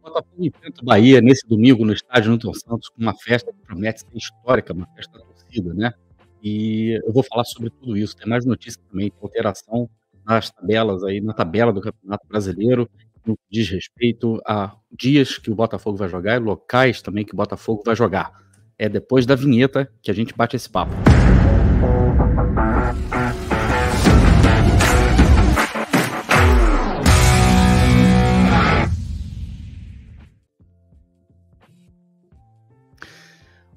Botafogo enfrenta o Bahia nesse domingo no estádio Newton Santos, com uma festa que promete ser histórica, uma festa da torcida, né. E eu vou falar sobre tudo isso. Tem mais notícias também, tem alteração nas tabelas aí, na tabela do Campeonato Brasileiro, no que diz respeito a dias que o Botafogo vai jogar e locais também que o Botafogo vai jogar. É depois da vinheta que a gente bate esse papo.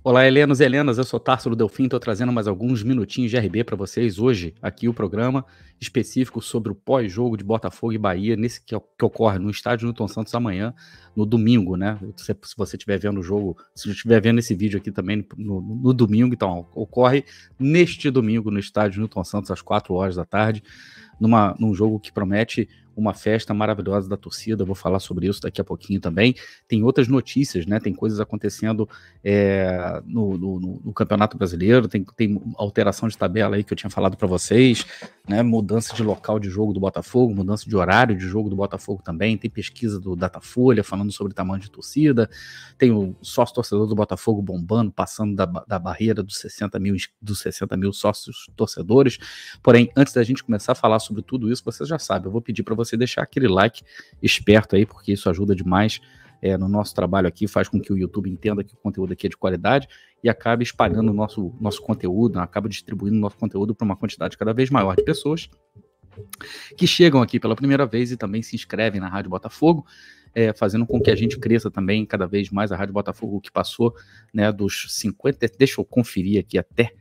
Olá, Helenos e Helenas, eu sou Társilo Delfim, estou trazendo mais alguns minutinhos de RB para vocês. Hoje, aqui o programa específico sobre o pós-jogo de Botafogo e Bahia, nesse que ocorre no estádio Newton Santos amanhã, no domingo, né? Se você estiver vendo o jogo, se estiver vendo esse vídeo aqui também no domingo, então ocorre neste domingo no estádio Newton Santos às 4 horas da tarde, num jogo que promete uma festa maravilhosa da torcida. Eu vou falar sobre isso daqui a pouquinho também. Tem outras notícias, né? Tem coisas acontecendo no Campeonato Brasileiro, tem alteração de tabela aí que eu tinha falado para vocês, né? Mudança de local de jogo do Botafogo, mudança de horário de jogo do Botafogo também, tem pesquisa do Datafolha falando sobre tamanho de torcida, tem o sócio torcedor do Botafogo bombando, passando da barreira dos 60 mil sócios torcedores. Porém, antes da gente começar a falar sobre tudo isso, você já sabe, eu vou pedir para você deixar aquele like esperto aí, porque isso ajuda demais no nosso trabalho aqui, faz com que o YouTube entenda que o conteúdo aqui é de qualidade e acabe espalhando o nosso conteúdo, acaba distribuindo o nosso conteúdo para uma quantidade cada vez maior de pessoas que chegam aqui pela primeira vez e também se inscrevem na Rádio Botafogo, fazendo com que a gente cresça também cada vez mais. A Rádio Botafogo, que passou, né, dos 50, deixa eu conferir aqui até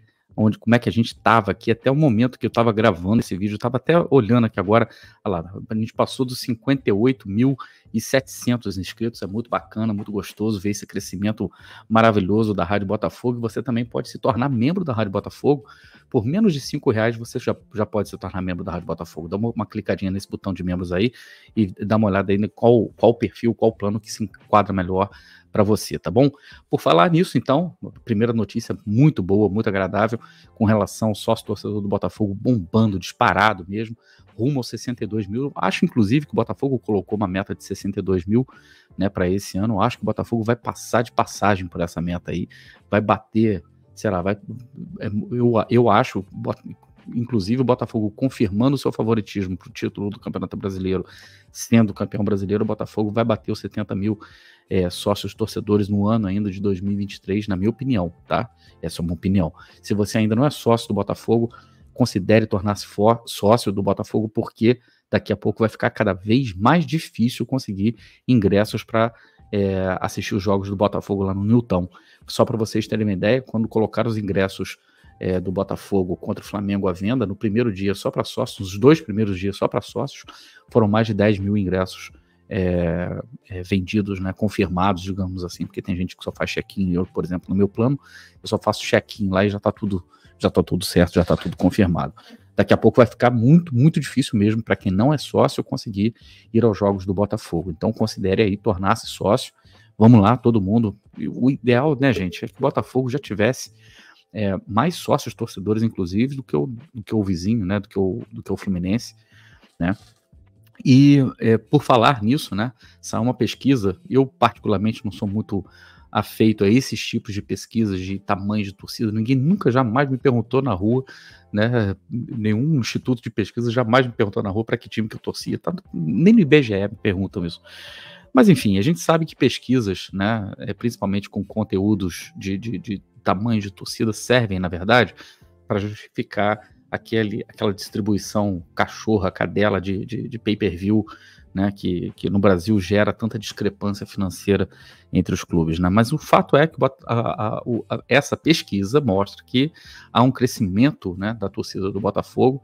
como é que a gente estava aqui, até o momento que eu estava gravando esse vídeo, eu estava até olhando aqui agora, olha lá, a gente passou dos 58.700 inscritos, é muito bacana, muito gostoso ver esse crescimento maravilhoso da Rádio Botafogo. E você também pode se tornar membro da Rádio Botafogo, por menos de R$5 você já pode se tornar membro da Rádio Botafogo. Dá uma clicadinha nesse botão de membros aí e dá uma olhada aí em qual perfil, qual plano que se enquadra melhor para você, tá bom? Por falar nisso, então, primeira notícia muito boa, muito agradável, com relação ao sócio-torcedor do Botafogo bombando, disparado mesmo, rumo aos 62 mil. Acho, inclusive, que o Botafogo colocou uma meta de 62 mil, né, para esse ano. Acho que o Botafogo vai passar de passagem por essa meta aí, vai bater, será, eu acho, inclusive o Botafogo confirmando o seu favoritismo para o título do Campeonato Brasileiro, sendo campeão brasileiro, o Botafogo vai bater os 70 mil sócios torcedores no ano ainda de 2023, na minha opinião, tá? Essa é uma opinião. Se você ainda não é sócio do Botafogo, considere tornar-se sócio do Botafogo, porque daqui a pouco vai ficar cada vez mais difícil conseguir ingressos para assistir os jogos do Botafogo lá no Newton. Só para vocês terem uma ideia, quando colocaram os ingressos do Botafogo contra o Flamengo à venda, no primeiro dia só para sócios, nos 2 primeiros dias só para sócios, foram mais de 10 mil ingressos vendidos, né, confirmados, digamos assim, porque tem gente que só faz check-in. Eu, por exemplo, no meu plano, eu só faço check-in lá e já tá tudo certo, já tá tudo confirmado. Daqui a pouco vai ficar muito, muito difícil mesmo para quem não é sócio conseguir ir aos jogos do Botafogo. Então considere aí tornar-se sócio. Vamos lá, todo mundo. O ideal, né, gente, é que o Botafogo já tivesse mais sócios torcedores, inclusive, do que o vizinho, né, do que o Fluminense, né? E por falar nisso, né, saiu uma pesquisa. Eu particularmente não sou muito afeito a esses tipos de pesquisas de tamanho de torcida. Ninguém nunca, jamais me perguntou na rua, né, nenhum instituto de pesquisa jamais me perguntou na rua para que time que eu torcia, tá? Nem no IBGE me perguntam isso. Mas enfim, a gente sabe que pesquisas, né, principalmente com conteúdos de tamanho de torcida, servem, na verdade, para justificar aquela distribuição cachorra, cadela de pay-per-view, né, que no Brasil gera tanta discrepância financeira entre os clubes, né? Mas o fato é que essa pesquisa mostra que há um crescimento, né, da torcida do Botafogo,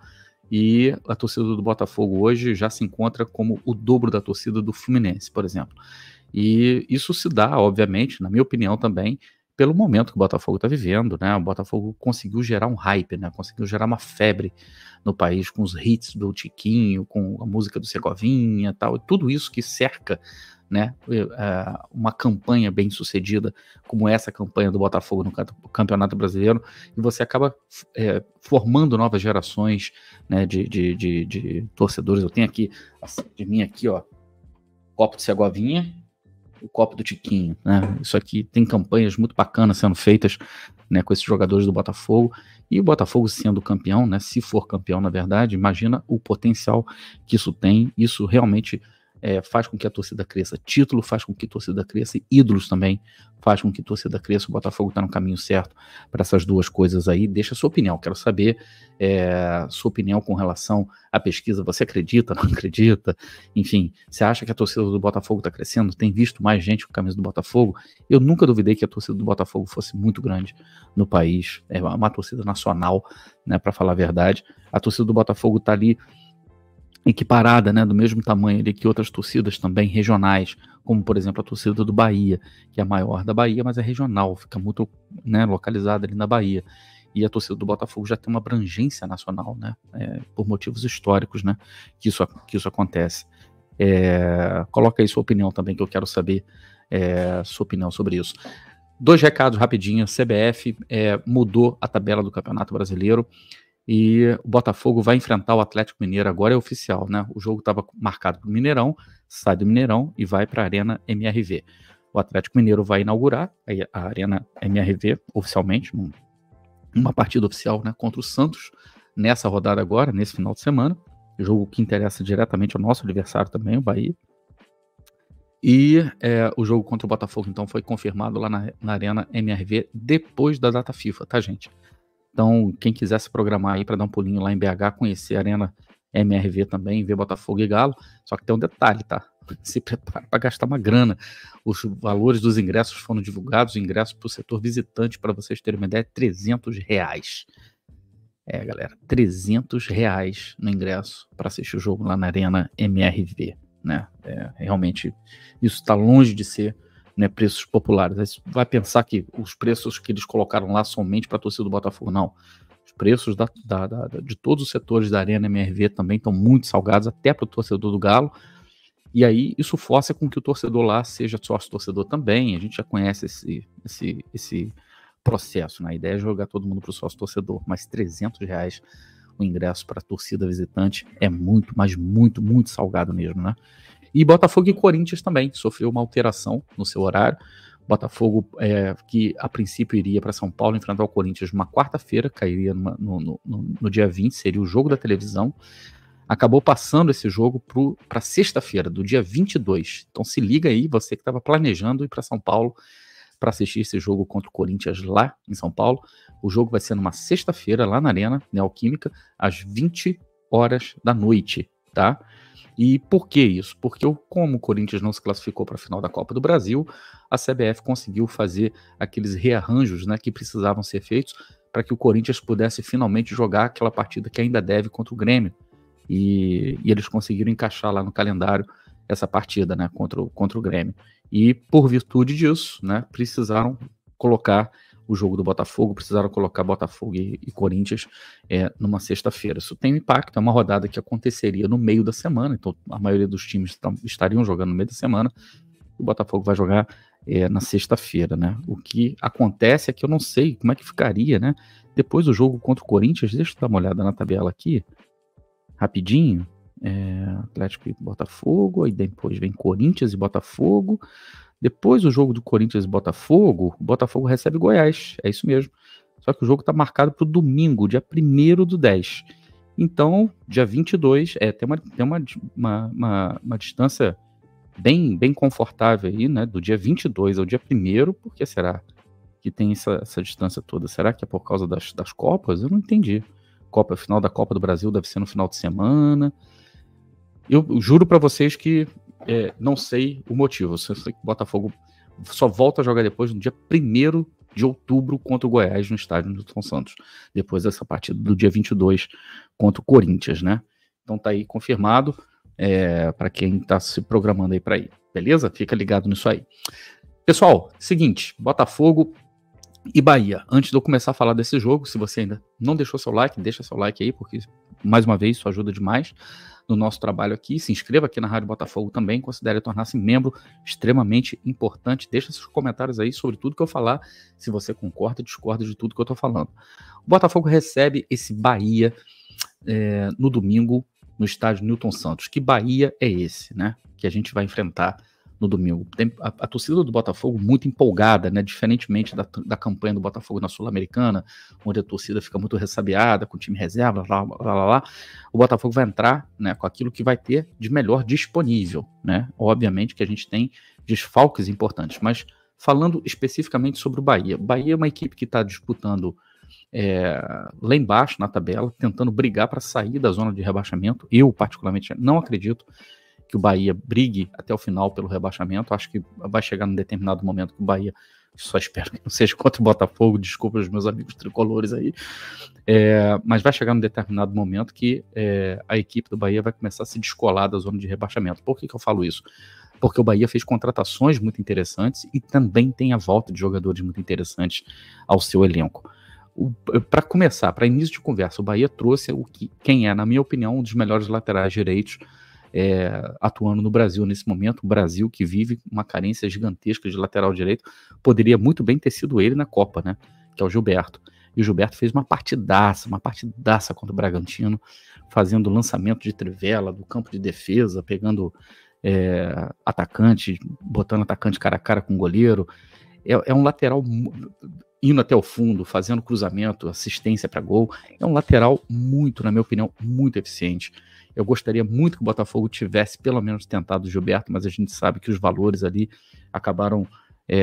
e a torcida do Botafogo hoje já se encontra como o dobro da torcida do Fluminense, por exemplo. E isso se dá, obviamente, na minha opinião também, pelo momento que o Botafogo está vivendo, né? O Botafogo conseguiu gerar um hype, né? Conseguiu gerar uma febre no país com os hits do Tiquinho, com a música do Segovinha, tal, e tudo isso que cerca, né, uma campanha bem sucedida como essa campanha do Botafogo no Campeonato Brasileiro, e você acaba formando novas gerações, né, de torcedores. Eu tenho aqui de mim aqui, ó, copo de Segovinha, o copo do Tiquinho, né? Isso aqui tem campanhas muito bacanas sendo feitas, né, com esses jogadores do Botafogo, e o Botafogo sendo campeão, né, se for campeão na verdade, imagina o potencial que isso tem. Isso realmente faz com que a torcida cresça. Título faz com que a torcida cresça, e ídolos também faz com que a torcida cresça. O Botafogo está no caminho certo para essas duas coisas aí. Deixa a sua opinião, quero saber sua opinião com relação à pesquisa. Você acredita, não acredita? Enfim, você acha que a torcida do Botafogo está crescendo? Tem visto mais gente com a camisa do Botafogo? Eu nunca duvidei que a torcida do Botafogo fosse muito grande no país. É uma torcida nacional, né, para falar a verdade. A torcida do Botafogo está ali equiparada, né, do mesmo tamanho ali que outras torcidas também regionais, como por exemplo a torcida do Bahia, que é a maior da Bahia, mas é regional, fica muito, né, localizada ali na Bahia. E a torcida do Botafogo já tem uma abrangência nacional, né, por motivos históricos, né, que isso acontece. Coloca aí sua opinião também, que eu quero saber sua opinião sobre isso. 2 recados rapidinho. A CBF mudou a tabela do Campeonato Brasileiro, e o Botafogo vai enfrentar o Atlético Mineiro. Agora é oficial, né? O jogo estava marcado para o Mineirão, sai do Mineirão e vai para a Arena MRV. O Atlético Mineiro vai inaugurar a Arena MRV oficialmente, uma partida oficial, né, contra o Santos, nessa rodada agora, nesse final de semana. Jogo que interessa diretamente ao nosso adversário também, o Bahia. E o jogo contra o Botafogo, então, foi confirmado lá na Arena MRV depois da data FIFA, tá, gente? Então, quem quiser se programar aí para dar um pulinho lá em BH, conhecer a Arena MRV também, ver Botafogo e Galo, só que tem um detalhe, tá? Se prepara para gastar uma grana. Os valores dos ingressos foram divulgados. O ingresso para o setor visitante, para vocês terem uma ideia, é R$300. Galera, R$300 no ingresso para assistir o jogo lá na Arena MRV, né? Realmente, isso está longe de ser, né, preços populares. Aí você vai pensar que os preços que eles colocaram lá somente para a torcida do Botafogo, não. Os preços de todos os setores da Arena MRV também estão muito salgados, até para o torcedor do Galo. E aí isso força com que o torcedor lá seja sócio-torcedor também. A gente já conhece esse processo, né? A ideia é jogar todo mundo para o sócio-torcedor, mas R$300 o ingresso para a torcida visitante é muito, mas muito, muito salgado mesmo, né? E Botafogo e Corinthians também sofreu uma alteração no seu horário. Botafogo, que a princípio iria para São Paulo enfrentar o Corinthians numa quarta-feira, cairia no dia 20, seria o jogo da televisão. Acabou passando esse jogo para sexta-feira, do dia 22. Então se liga aí, você que estava planejando ir para São Paulo para assistir esse jogo contra o Corinthians lá em São Paulo. O jogo vai ser numa sexta-feira, lá na Arena Neoquímica, às 20 horas da noite, tá? E por que isso? Porque como o Corinthians não se classificou para a final da Copa do Brasil, a CBF conseguiu fazer aqueles rearranjos, né, que precisavam ser feitos para que o Corinthians pudesse finalmente jogar aquela partida que ainda deve contra o Grêmio. E eles conseguiram encaixar lá no calendário essa partida, né, contra o Grêmio. E por virtude disso, né, precisaram colocar o jogo do Botafogo, precisaram colocar Botafogo e Corinthians numa sexta-feira. Isso tem um impacto, é uma rodada que aconteceria no meio da semana, então a maioria dos times estariam jogando no meio da semana, e o Botafogo vai jogar na sexta-feira, né? O que acontece é que eu não sei como é que ficaria, né? Depois do jogo contra o Corinthians, deixa eu dar uma olhada na tabela aqui, rapidinho, Atlético e Botafogo, aí depois vem Corinthians e Botafogo. Depois do jogo do Corinthians e Botafogo, o Botafogo recebe Goiás, é isso mesmo. Só que o jogo está marcado para o domingo, dia 1º/10. Então, dia 22, tem uma distância bem confortável aí, né? Do dia 22 ao dia 1º, por que será que tem essa distância toda? Será que é por causa das Copas? Eu não entendi. Final da Copa do Brasil deve ser no final de semana. Eu juro para vocês que não sei o motivo. Eu sei que o Botafogo só volta a jogar depois no dia 1º de outubro contra o Goiás no estádio Newton Santos. Depois dessa partida do dia 22 contra o Corinthians, né? Então tá aí confirmado para quem tá se programando aí para ir. Beleza? Fica ligado nisso aí. Pessoal, seguinte, Botafogo e Bahia. Antes de eu começar a falar desse jogo, se você ainda não deixou seu like, deixa seu like aí, porque, mais uma vez, isso ajuda demais no nosso trabalho aqui. Se inscreva aqui na Rádio Botafogo também, considere tornar-se membro, extremamente importante. Deixa seus comentários aí sobre tudo que eu falar, se você concorda ou discorda de tudo que eu tô falando. O Botafogo recebe esse Bahia no domingo, no estádio Newton Santos. Que Bahia é esse, né? Que a gente vai enfrentar no domingo. Tem a torcida do Botafogo muito empolgada, né? Diferentemente da campanha do Botafogo na Sul-Americana, onde a torcida fica muito ressabiada, com o time reserva, lá. O Botafogo vai entrar, né, com aquilo que vai ter de melhor disponível, né? Obviamente que a gente tem desfalques importantes, mas falando especificamente sobre o Bahia. O Bahia é uma equipe que está disputando lá embaixo na tabela, tentando brigar para sair da zona de rebaixamento. Eu, particularmente, não acredito que o Bahia brigue até o final pelo rebaixamento. Acho que vai chegar num determinado momento que o Bahia, só espero que não seja contra o Botafogo, desculpa os meus amigos tricolores aí, mas vai chegar num determinado momento que a equipe do Bahia vai começar a se descolar da zona de rebaixamento. Por que eu falo isso? Porque o Bahia fez contratações muito interessantes e também tem a volta de jogadores muito interessantes ao seu elenco. Para começar, para início de conversa, o Bahia trouxe quem é, na minha opinião, um dos melhores laterais direitos atuando no Brasil nesse momento. O Brasil, que vive uma carência gigantesca de lateral direito, poderia muito bem ter sido ele na Copa, né? Que é o Gilberto. E o Gilberto fez uma partidaça contra o Bragantino, fazendo lançamento de trivela do campo de defesa, pegando atacante, botando atacante cara a cara com o goleiro. É um lateral indo até o fundo, fazendo cruzamento, assistência para gol. É um lateral muito, na minha opinião, muito eficiente. Eu gostaria muito que o Botafogo tivesse pelo menos tentado o Gilberto, mas a gente sabe que os valores ali acabaram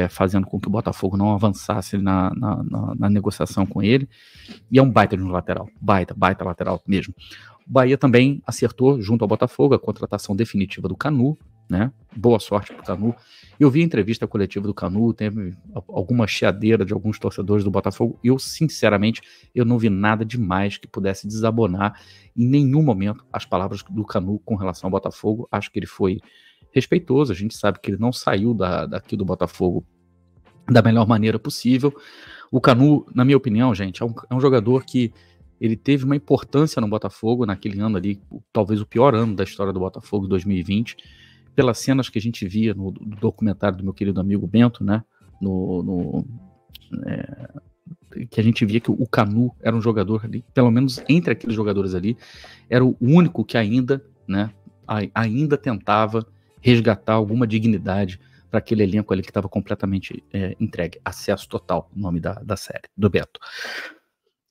fazendo com que o Botafogo não avançasse na negociação com ele. E é um baita de um lateral, baita lateral mesmo. O Bahia também acertou, junto ao Botafogo, a contratação definitiva do Canu, né? Boa sorte para o Canu. Eu vi a entrevista coletiva do Canu, teve alguma chiadeira de alguns torcedores do Botafogo. Eu, sinceramente, eu não vi nada demais que pudesse desabonar em nenhum momento as palavras do Canu com relação ao Botafogo. Acho que ele foi respeitoso. A gente sabe que ele não saiu daqui do Botafogo da melhor maneira possível. O Canu, na minha opinião, gente, é um jogador que ele teve uma importância no Botafogo naquele ano ali, talvez o pior ano da história do Botafogo, 2020, pelas cenas que a gente via no documentário do meu querido amigo Bento, né? Que a gente via que o Canu era um jogador ali, pelo menos entre aqueles jogadores ali, era o único que ainda tentava resgatar alguma dignidade para aquele elenco ali que estava completamente entregue. Acesso Total, o nome da série, do Beto.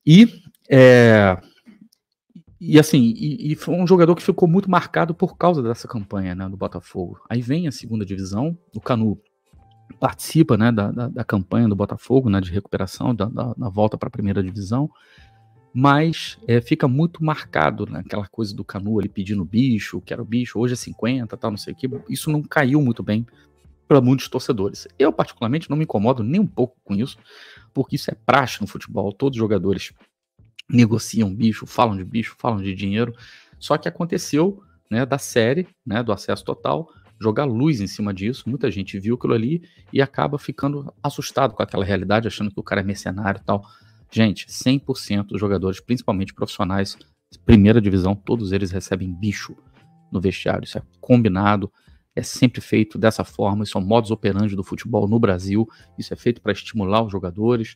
E foi um jogador que ficou muito marcado por causa dessa campanha, né, do Botafogo. Aí vem a segunda divisão, o Canu participa, né, da campanha do Botafogo, né, de recuperação, da volta para a primeira divisão, mas fica muito marcado naquela coisa do Canu ali pedindo bicho, quero bicho, hoje é 50, tal, não sei o que. Isso não caiu muito bem para muitos torcedores. Eu, particularmente, não me incomodo nem um pouco com isso, porque isso é praxe no futebol. Todos os jogadores negociam bicho, falam de dinheiro. Só que aconteceu, né, da série, né, do Acesso Total, jogar luz em cima disso. Muita gente viu aquilo ali e acaba ficando assustado com aquela realidade, achando que o cara é mercenário e tal. Gente, 100% dos jogadores, principalmente profissionais, primeira divisão, todos eles recebem bicho no vestiário. Isso é combinado, é sempre feito dessa forma. Isso é o modus operandi do futebol no Brasil. Isso é feito para estimular os jogadores.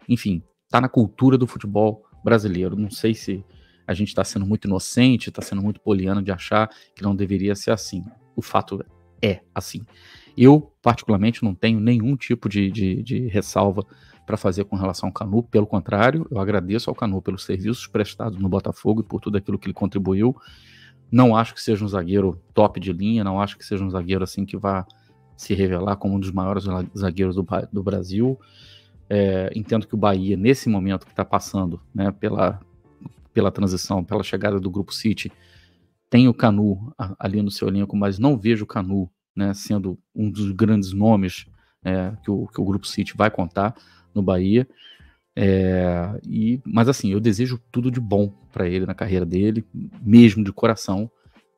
Enfim, tá na cultura do futebol brasileiro. Não sei se a gente está sendo muito inocente, está sendo muito poliano de achar que não deveria ser assim. O fato é assim. Eu, particularmente, não tenho nenhum tipo de ressalva para fazer com relação ao Canu. Pelo contrário, eu agradeço ao Canu pelos serviços prestados no Botafogo e por tudo aquilo que ele contribuiu. Não acho que seja um zagueiro top de linha, não acho que seja um zagueiro assim que vá se revelar como um dos maiores zagueiros do Brasil. Entendo que o Bahia, nesse momento que está passando, né, pela transição, pela chegada do Grupo City, tem o Canu ali no seu elenco, mas não vejo o Canu, né, sendo um dos grandes nomes que o Grupo City vai contar no Bahia. Mas assim, eu desejo tudo de bom para ele na carreira dele, mesmo de coração,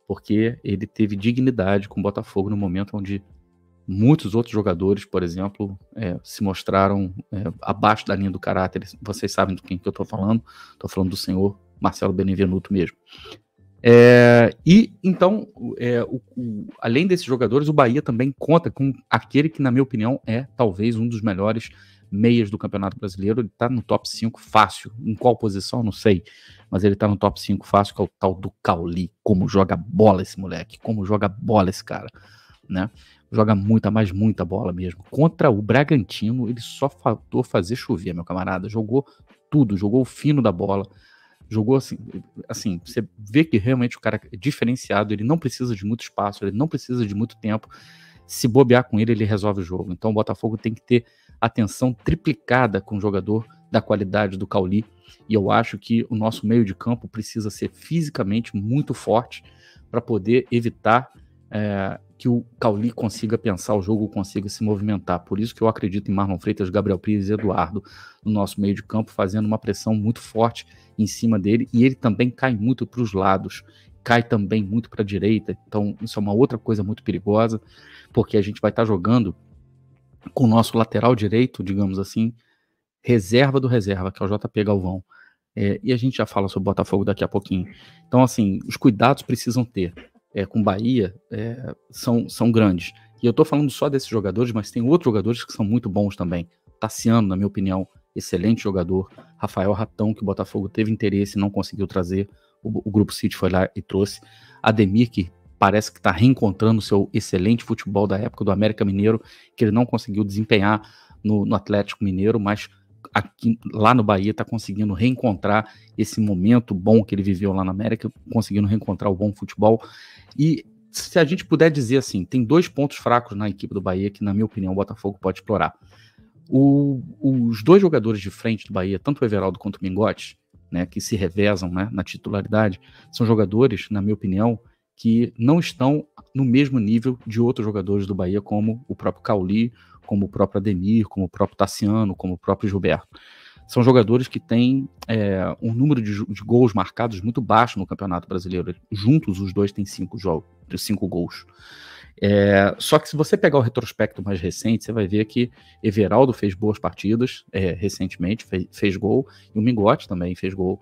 porque ele teve dignidade com o Botafogo no momento onde muitos outros jogadores, por exemplo, se mostraram abaixo da linha do caráter. Vocês sabem de quem que eu estou falando do senhor Marcelo Benevenuto mesmo. Então, além desses jogadores, o Bahia também conta com aquele que, na minha opinião, é talvez um dos melhores meias do Campeonato Brasileiro. Ele tá no top 5 fácil. Em qual posição, não sei, mas ele tá no top 5 fácil, que é o tal do Cauli. Como joga bola esse moleque, como joga bola esse cara. né? Joga muita, mas muita bola mesmo. Contra o Bragantino, ele só faltou fazer chover, meu camarada. Jogou tudo, jogou o fino da bola. Jogou assim, você vê que realmente o cara é diferenciado, ele não precisa de muito espaço, ele não precisa de muito tempo. Se bobear com ele, ele resolve o jogo. Então o Botafogo tem que ter atenção triplicada com o jogador da qualidade do Cauli. E eu acho que o nosso meio de campo precisa ser fisicamente muito forte para poder evitar que o Cauli consiga pensar o jogo, consiga se movimentar. Por isso que eu acredito em Marlon Freitas, Gabriel Pires e Eduardo no nosso meio de campo, fazendo uma pressão muito forte em cima dele, e ele também cai muito para os lados, cai também muito para a direita, então isso é uma outra coisa muito perigosa, porque a gente vai estar jogando com o nosso lateral direito, digamos assim, reserva do reserva, que é o JP Galvão. E a gente já fala sobre o Botafogo daqui a pouquinho. Então, assim, os cuidados precisam ter. Com Bahia, são grandes. E eu tô falando só desses jogadores, mas tem outros jogadores que são muito bons também. Tassiano, na minha opinião, excelente jogador. Rafael Ratão, que o Botafogo teve interesse e não conseguiu trazer. O Grupo City foi lá e trouxe. Ademir, que parece que está reencontrando o seu excelente futebol da época do América Mineiro, que ele não conseguiu desempenhar no Atlético Mineiro, mas aqui, lá no Bahia, está conseguindo reencontrar esse momento bom que ele viveu lá na América, conseguindo reencontrar o bom futebol. E se a gente puder dizer assim, tem 2 pontos fracos na equipe do Bahia que, na minha opinião, o Botafogo pode explorar. Os 2 jogadores de frente do Bahia, tanto o Everaldo quanto o Mingotti, né, que se revezam, né, na titularidade, são jogadores, na minha opinião, que não estão no mesmo nível de outros jogadores do Bahia, como o próprio Cauli, como o próprio Ademir, como o próprio Tassiano, como o próprio Gilberto. São jogadores que têm um número de gols marcados muito baixo no Campeonato Brasileiro. Juntos, os 2 têm 5 gols. Só que se você pegar o retrospecto mais recente, você vai ver que Everaldo fez boas partidas recentemente, fez gol, e o Mingotti também fez gol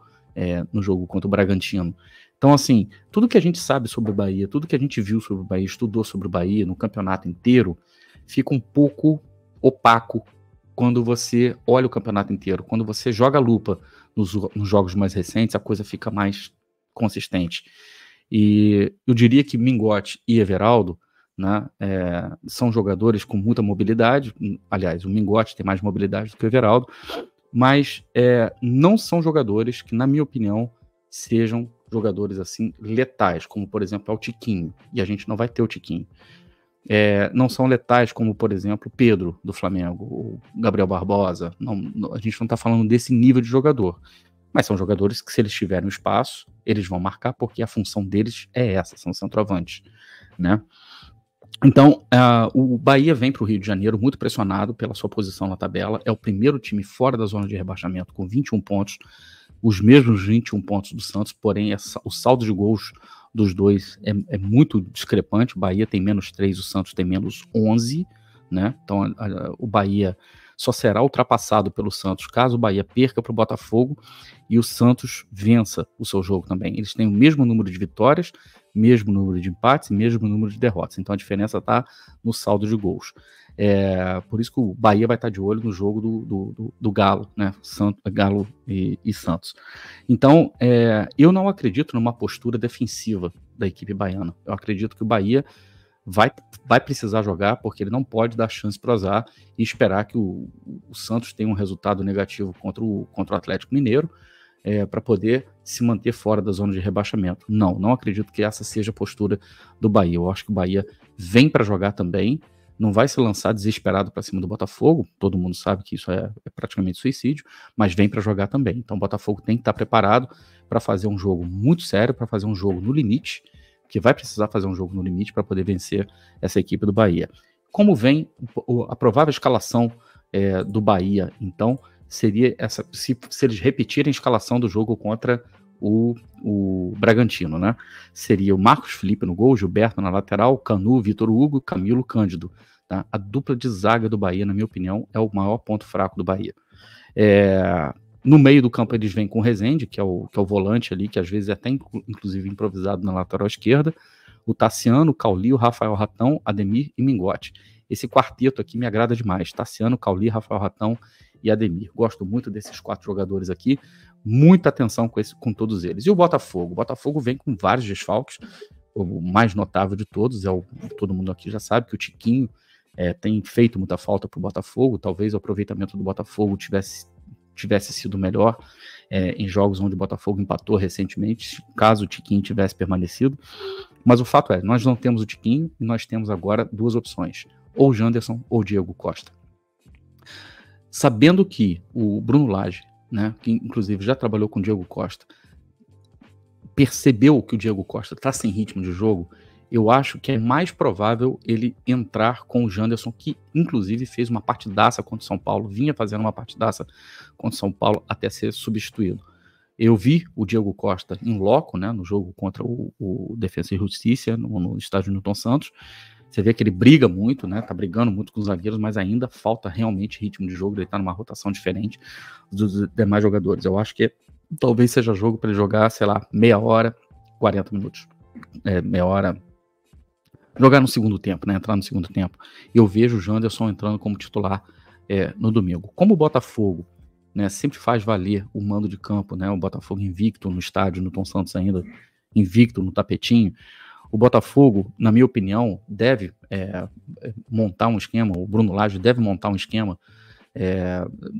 no jogo contra o Bragantino. Então, assim, tudo que a gente sabe sobre o Bahia, tudo que a gente viu sobre o Bahia, estudou sobre o Bahia no campeonato inteiro, fica um pouco opaco quando você olha o campeonato inteiro. Quando você joga a lupa nos jogos mais recentes, a coisa fica mais consistente. E eu diria que Mingotti e Everaldo, né, são jogadores com muita mobilidade. Aliás, o Mingotti tem mais mobilidade do que o Everaldo, mas não são jogadores que, na minha opinião, sejam jogadores assim letais, como por exemplo é o Tiquinho, e a gente não vai ter o Tiquinho. Não são letais como, por exemplo, Pedro do Flamengo, ou Gabriel Barbosa. A gente não está falando desse nível de jogador, mas são jogadores que, se eles tiverem espaço, eles vão marcar, porque a função deles é essa, são centroavantes, né? Então, o Bahia vem para o Rio de Janeiro muito pressionado pela sua posição na tabela, é o primeiro time fora da zona de rebaixamento com 21 pontos, os mesmos 21 pontos do Santos, porém o saldo de gols dos dois é muito discrepante. O Bahia tem -3, o Santos tem -11, né? Então o Bahia só será ultrapassado pelo Santos caso o Bahia perca para o Botafogo e o Santos vença o seu jogo também. Eles têm o mesmo número de vitórias, mesmo número de empates e mesmo número de derrotas. Então a diferença está no saldo de gols. Por isso que o Bahia vai estar de olho no jogo do Galo, né? Galo e Santos. Então, eu não acredito numa postura defensiva da equipe baiana. Eu acredito que o Bahia vai precisar jogar, porque ele não pode dar chance para o azar e esperar que o Santos tenha um resultado negativo contra o Atlético Mineiro para poder se manter fora da zona de rebaixamento. Não acredito que essa seja a postura do Bahia. Eu acho que o Bahia vem para jogar também, não vai se lançar desesperado para cima do Botafogo, todo mundo sabe que isso é praticamente suicídio, mas vem para jogar também. Então o Botafogo tem que estar preparado para fazer um jogo muito sério, para fazer um jogo no limite, que vai precisar fazer um jogo no limite para poder vencer essa equipe do Bahia. Como vem a provável escalação do Bahia, então, seria essa, se eles repetirem a escalação do jogo contra o Bragantino, né? Seria o Marcos Felipe no gol, Gilberto na lateral, Canu, Vitor Hugo, Camilo, Cândido. Tá? A dupla de zaga do Bahia, na minha opinião, é o maior ponto fraco do Bahia. No meio do campo eles vêm com o Rezende, que é o volante ali, que às vezes é até inclusive improvisado na lateral esquerda, o Tassiano, o Cauli, o Rafael Ratão, Ademir e Mingotti. Esse quarteto aqui me agrada demais, Tassiano, Cauli, Rafael Ratão e Ademir. Gosto muito desses 4 jogadores aqui, muita atenção com todos eles. E o Botafogo? O Botafogo vem com vários desfalques, o mais notável de todos, todo mundo aqui já sabe que o Tiquinho tem feito muita falta para o Botafogo. Talvez o aproveitamento do Botafogo tivesse sido melhor em jogos onde o Botafogo empatou recentemente, caso o Tiquinho tivesse permanecido. Mas o fato nós não temos o Tiquinho e nós temos agora duas opções, ou o Janderson ou o Diego Costa. Sabendo que o Bruno Lage, né, que inclusive já trabalhou com o Diego Costa, percebeu que o Diego Costa está sem ritmo de jogo, eu acho que é mais provável ele entrar com o Janderson, que inclusive fez uma partidaça contra o São Paulo, vinha fazendo uma partidaça contra o São Paulo até ser substituído. Eu vi o Diego Costa em loco, né, no jogo contra o Defensa e Justiça, no estádio Newton Santos. Você vê que ele briga muito, né, tá brigando muito com os zagueiros, mas ainda falta realmente ritmo de jogo, ele tá numa rotação diferente dos demais jogadores. Eu acho que talvez seja jogo para ele jogar, sei lá, meia hora, 40 minutos. Meia hora... Jogar no segundo tempo, né? Entrar no segundo tempo. Eu vejo o Janderson entrando como titular no domingo. Como o Botafogo, né, sempre faz valer o mando de campo, né? O Botafogo invicto no estádio, no Tom Santos ainda, invicto no tapetinho. O Botafogo, na minha opinião, deve montar um esquema, o Bruno Lage deve montar um esquema,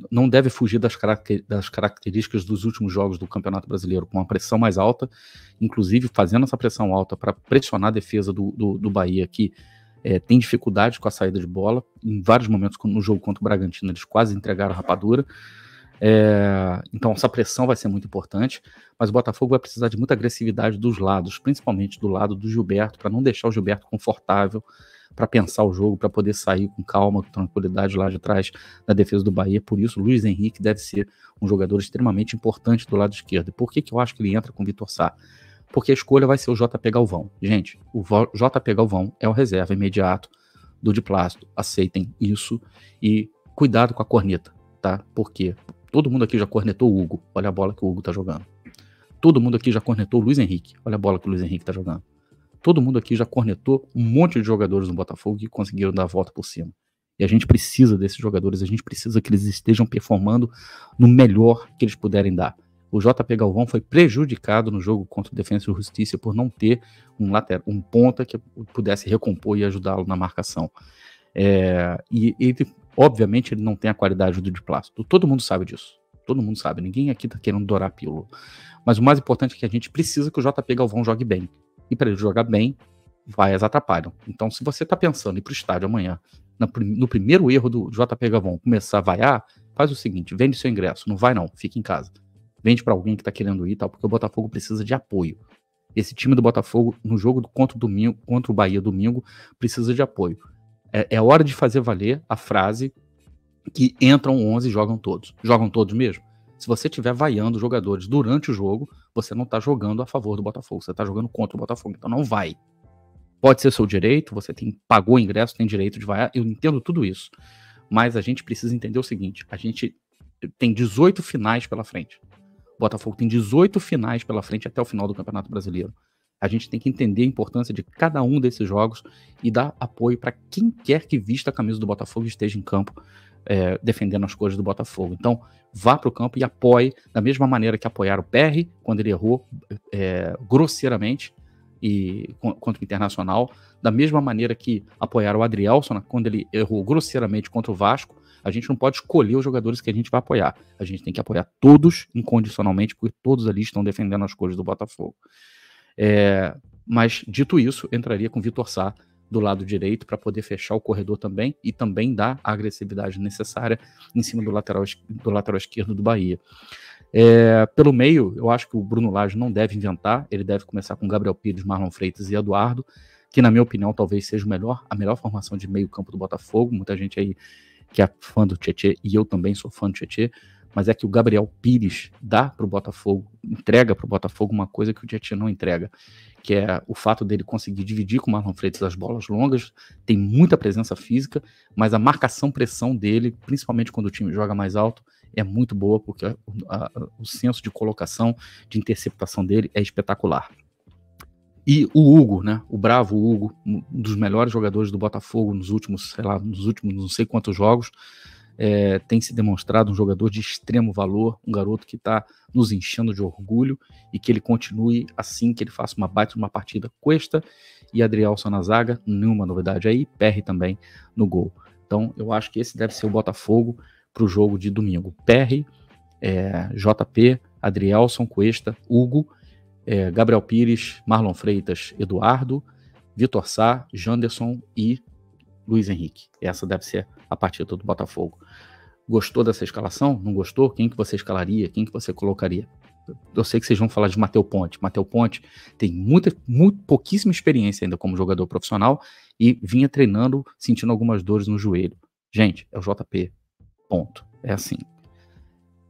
não deve fugir das características dos últimos jogos do Campeonato Brasileiro, com uma pressão mais alta, inclusive fazendo essa pressão alta para pressionar a defesa do Bahia, que tem dificuldade com a saída de bola. Em vários momentos no jogo contra o Bragantino eles quase entregaram a rapadura. Então essa pressão vai ser muito importante, mas o Botafogo vai precisar de muita agressividade dos lados, principalmente do lado do Gilberto, para não deixar o Gilberto confortável, para pensar o jogo, para poder sair com calma, com tranquilidade lá de trás da defesa do Bahia. Por isso, o Luiz Henrique deve ser um jogador extremamente importante do lado esquerdo. E por que eu acho que ele entra com o Vitor Sá? Porque a escolha vai ser o JP Galvão. Gente, o JP Galvão é o reserva imediato do Di Plácido. Aceitem isso e cuidado com a corneta, tá? Porque todo mundo aqui já cornetou o Hugo. Olha a bola que o Hugo tá jogando. Todo mundo aqui já cornetou o Luiz Henrique. Olha a bola que o Luiz Henrique tá jogando. Todo mundo aqui já cornetou um monte de jogadores no Botafogo que conseguiram dar a volta por cima. E a gente precisa desses jogadores, a gente precisa que eles estejam performando no melhor que eles puderem dar. O JP Galvão foi prejudicado no jogo contra o Defensa e Justiça por não ter um ponta que pudesse recompor e ajudá-lo na marcação. E ele, obviamente, ele não tem a qualidade do Di Plácido. Todo mundo sabe disso. Todo mundo sabe. Ninguém aqui tá querendo dourar a pílula. Mas o mais importante é que a gente precisa que o JP Galvão jogue bem. E para ele jogar bem, vaias atrapalham. Então, se você está pensando em ir para o estádio amanhã, no primeiro erro do JP Galvão começar a vaiar, faz o seguinte: vende seu ingresso. Não vai não, fica em casa. Vende para alguém que está querendo ir, tal, porque o Botafogo precisa de apoio. Esse time do Botafogo, no jogo contra o Bahia domingo, precisa de apoio. É hora de fazer valer a frase que entram 11 e jogam todos. Jogam todos mesmo? Se você estiver vaiando jogadores durante o jogo, você não está jogando a favor do Botafogo, você está jogando contra o Botafogo, então não vai. Pode ser seu direito, você pagou o ingresso, tem direito de vaiar, eu entendo tudo isso, mas a gente precisa entender o seguinte: a gente tem 18 finais pela frente. O Botafogo tem 18 finais pela frente até o final do Campeonato Brasileiro. A gente tem que entender a importância de cada um desses jogos e dar apoio para quem quer que vista a camisa do Botafogo e esteja em campo defendendo as cores do Botafogo. Então, vá para o campo e apoie, da mesma maneira que apoiaram o Perry, quando ele errou grosseiramente contra o Internacional, da mesma maneira que apoiaram o Adrielson, quando ele errou grosseiramente contra o Vasco. A gente não pode escolher os jogadores que a gente vai apoiar. A gente tem que apoiar todos incondicionalmente, porque todos ali estão defendendo as cores do Botafogo. Mas, dito isso, entraria com o Vitor Sá do lado direito para poder fechar o corredor também e também dar a agressividade necessária em cima do lateral esquerdo do Bahia. Pelo meio, eu acho que o Bruno Lage não deve inventar, ele deve começar com Gabriel Pires, Marlon Freitas e Eduardo, que na minha opinião talvez seja a melhor formação de meio campo do Botafogo. Muita gente aí que é fã do Tietê, e eu também sou fã do Tietê, mas é que o Gabriel Pires dá para o Botafogo, entrega para o Botafogo uma coisa que o Tietê não entrega, que é o fato dele conseguir dividir com o Marlon Freitas as bolas longas, tem muita presença física, mas a marcação-pressão dele, principalmente quando o time joga mais alto, é muito boa, porque o senso de colocação, de interceptação dele é espetacular. E o Hugo, né, o bravo Hugo, um dos melhores jogadores do Botafogo nos últimos não sei quantos jogos, tem se demonstrado um jogador de extremo valor, um garoto que está nos enchendo de orgulho, e que ele continue assim, que ele faça uma baita uma partida. Cuesta e Adrielson na zaga, nenhuma novidade aí, Perry também no gol. Então eu acho que esse deve ser o Botafogo para o jogo de domingo. Perry, JP, Adrielson, Cuesta, Hugo, Gabriel Pires, Marlon Freitas, Eduardo, Vitor Sá, Janderson e Luiz Henrique. Essa deve ser a partida do Botafogo. Gostou dessa escalação? Não gostou? Quem que você escalaria? Quem que você colocaria? Eu sei que vocês vão falar de Matheus Ponte. Matheus Ponte tem muito pouquíssima experiência ainda como jogador profissional e vinha treinando, sentindo algumas dores no joelho. Gente, é o JP. Ponto. É assim.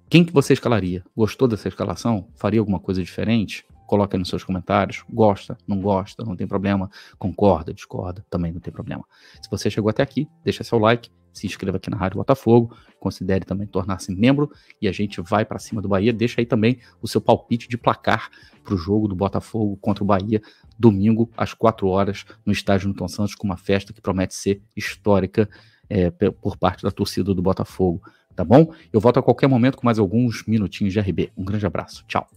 Quem que você escalaria? Gostou dessa escalação? Faria alguma coisa diferente? Coloca aí nos seus comentários. Gosta, não tem problema. Concorda, discorda, também não tem problema. Se você chegou até aqui, deixa seu like, se inscreva aqui na Rádio Botafogo, considere também tornar-se membro e a gente vai para cima do Bahia. Deixa aí também o seu palpite de placar para o jogo do Botafogo contra o Bahia, domingo às 4 horas, no estádio Newton Santos, com uma festa que promete ser histórica por parte da torcida do Botafogo. Tá bom? Eu volto a qualquer momento com mais alguns minutinhos de RB. Um grande abraço. Tchau.